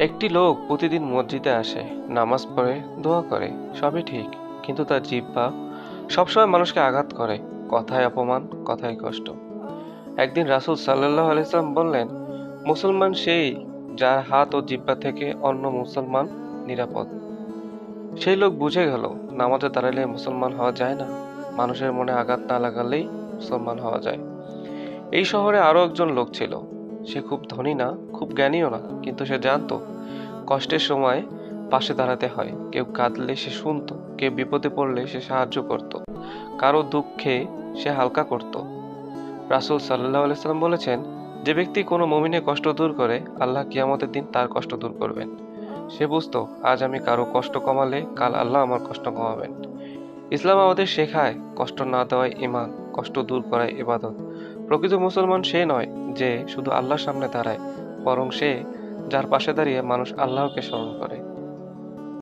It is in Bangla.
একটি লোক প্রতিদিন মসজিদে আসে, নামাজ পড়ে, দোয়া করে, সবই ঠিক। কিন্তু তার জিহ্বা সবসময় মানুষকে আঘাত করে, কথায় অপমান, কথায় কষ্ট। একদিন রাসূল সাল্লাল্লাহু আলাইহি সাল্লাম বললেন, মুসলমান সেই যার হাত ও জিহ্বা থেকে অন্য মুসলমান নিরাপদ। সেই লোক বুঝে গেল, নামাজে দাঁড়ালে মুসলমান হওয়া যায় না, মানুষের মনে আঘাত না লাগালেই মুসলমান হওয়া যায়। এই শহরে আরো একজন লোক ছিল। সে খুব ধনী না, খুব জ্ঞানীও না, কিন্তু সে জানতো কষ্টের সময় পাশে দাঁড়াতে হয়। কেউ কাঁদলে সে শুনতো, কেউ বিপদে পড়লে সে সাহায্য করত, কারো দুঃখে সে হালকা করত। রাসূল সাল্লাল্লাহু আলাইহি সাল্লাম বলেছেন, যে ব্যক্তি কোনো মুমিনের কষ্ট দূর করে, আল্লাহ কিয়ামতের দিন তার কষ্ট দূর করবেন। সে বুঝতো, আজ আমি কারো কষ্ট কমালে কাল আল্লাহ আমার কষ্ট কমাবেন। ইসলাম আমাদের শেখায় কষ্ট না দেওয়াই ঈমান, কষ্ট দূর করাই ইবাদত। প্রকৃত মুসলমান সে নয় যে শুধু আল্লাহর সামনে দাঁড়ায়, বরং সে যার পাশে দাঁড়িয়ে মানুষ আল্লাহকে স্মরণ করে।